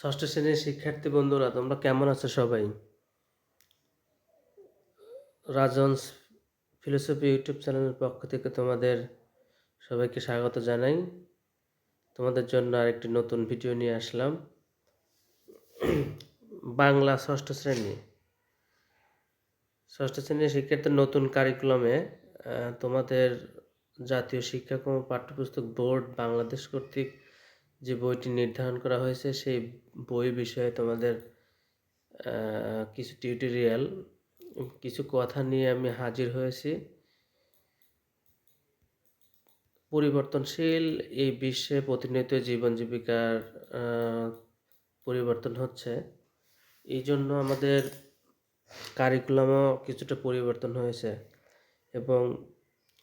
ষষ্ঠ শ্রেণীর শিক্ষার্থী বন্ধুরা, তোমরা কেমন আছো সবাই? রাজন্স ফিলোসফি ইউটিউব চ্যানেলের পক্ষ থেকে তোমাদের সবাইকে স্বাগত জানাই। তোমাদের জন্য আরেকটি নতুন ভিডিও নিয়ে আসলাম। বাংলা ষষ্ঠ শ্রেণীর শিক্ষার্থীর নতুন কারিকুলামে তোমাদের জাতীয় শিক্ষাক্রম পাঠ্যপুস্তক বোর্ড বাংলাদেশ কর্তৃক যে বইটি নির্ধারণ করা হয়েছে, সেই বই বিষয়ে তোমাদের কিছু টিউটোরিয়াল, কিছু কথা নিয়ে আমি হাজির হয়েছি। পরিবর্তনশীল এই বিশ্বে প্রতিনিয়ত জীবন জীবিকার পরিবর্তন হচ্ছে। এই জন্য আমাদের কারিকুলামও কিছুটা পরিবর্তন হয়েছে এবং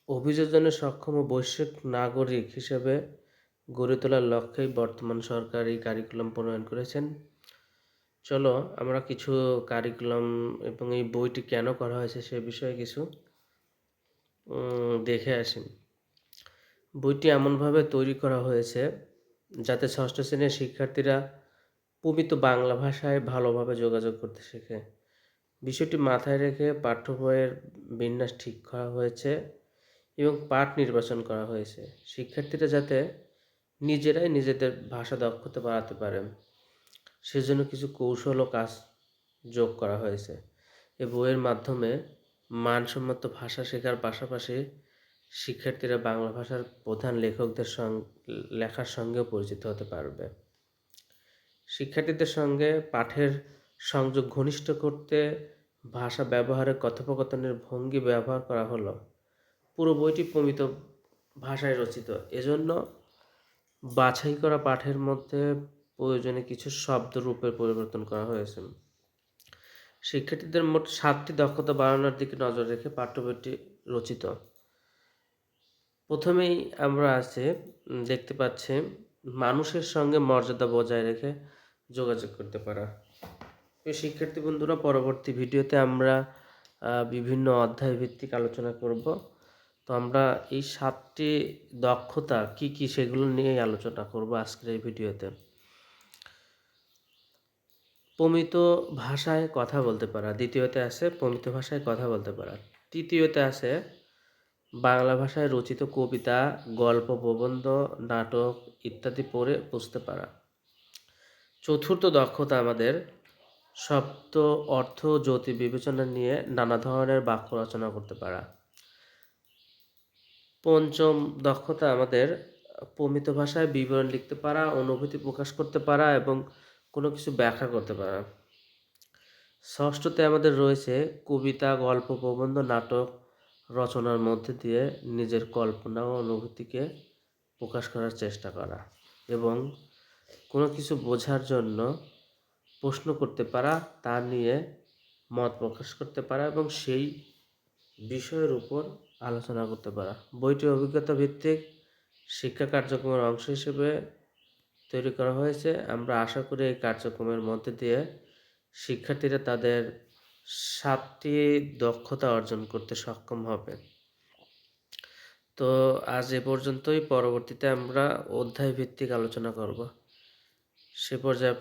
অভিযোজনে সক্ষম ও বৈশ্বিক নাগরিক হিসেবে গড়ে তোলার লক্ষ্যেই বর্তমান সরকার এই কারিকুলাম প্রণয়ন করেছেন। চলো আমরা কিছু কারিকুলাম এবং এই বইটি কেন করা হয়েছে সে বিষয়ে কিছু দেখে আসি। বইটি এমনভাবে তৈরি করা হয়েছে যাতে ষষ্ঠ শ্রেণীর শিক্ষার্থীরা পবিত্র বাংলা ভাষায় ভালোভাবে যোগাযোগ করতে শেখে। বিষয়টি মাথায় রেখে পাঠ্য বইয়ের বিন্যাস ঠিক করা হয়েছে এবং পাঠ নির্বাচন করা হয়েছে শিক্ষার্থীরা যাতে নিজেরাই নিজেদের ভাষা দক্ষতা বাড়াতে পারে, সেজন্য কিছু কৌশল ও কাজ যোগ করা হয়েছে। এ বইয়ের মাধ্যমে মানসম্মত ভাষা শেখার পাশাপাশি শিক্ষার্থীরা বাংলা ভাষার প্রধান লেখকদের লেখার সঙ্গেও পরিচিত হতে পারবে। শিক্ষার্থীদের সঙ্গে পাঠের সংযোগ ঘনিষ্ঠ করতে ভাষা ব্যবহারে কথোপকথনের ভঙ্গি ব্যবহার করা হলো। পুরো বইটি প্রমিত ভাষায় রচিত, এজন্য বাছাই করা পাঠের মধ্যে প্রয়োজনে কিছু শব্দরূপের পরিবর্তন করা হয়েছে। শিক্ষার্থীদের মোট 7টি দক্ষতা বাড়ানোর দিকে নজর রেখে পাঠ্যবইটি রচিত। প্রথমেই আমরা দেখতে পাচ্ছি মানুষের সঙ্গে মর্যাদা বজায় রেখে যোগাযোগ করতে পারা। শিক্ষার্থী বন্ধুরা, পরবর্তী ভিডিওতে আমরা বিভিন্ন অধ্যায় ভিত্তিক আলোচনা করব। তো আমরা এই 7টি দক্ষতা কি কি সেগুলো নিয়েই আলোচনা করব আজকের এই ভিডিওতে। প্রমিত ভাষায় কথা বলতে পারা, দ্বিতীয়তে আছে প্রমিত ভাষায় কথা বলতে পারা, তৃতীয়তে আছে বাংলা ভাষায় রচিত কবিতা, গল্প, প্রবন্ধ, নাটক ইত্যাদি পড়ে বুঝতে পারা। চতুর্থ দক্ষতা আমাদের শব্দ, অর্থ, যৌক্তিক বিবেচনা নিয়ে নানা ধরনের বাক্য রচনা করতে পারা। পঞ্চম দক্ষতা আমাদের প্রমিত ভাষায় বিবরণ লিখতে পারা, অনুভূতি প্রকাশ করতে পারা এবং কোনো কিছু ব্যাখ্যা করতে পারা। ষষ্ঠতে আমাদের রয়েছে কবিতা, গল্প, প্রবন্ধ, নাটক রচনার মধ্যে দিয়ে নিজের কল্পনা ও অনুভূতিকে প্রকাশ করার চেষ্টা করা এবং কোনো কিছু বোঝার জন্য প্রশ্ন করতে পারা, তা নিয়ে মত প্রকাশ করতে পারা এবং সেই বিষয়ের উপর আলোচনা করতে পারা। বইটি অভিজ্ঞতা ভিত্তিক শিক্ষা কার্যক্রমের অংশ হিসেবে তৈরি করা হয়েছে। আমরা আশা করি এই কার্যক্রমের মধ্যে দিয়ে শিক্ষার্থীরা তাদের 7টি দক্ষতা অর্জন করতে সক্ষম হবে। তো আজ এ পর্যন্তই। পরবর্তীতে আমরা অধ্যায় ভিত্তিক আলোচনা করব। সে পর্যায়ে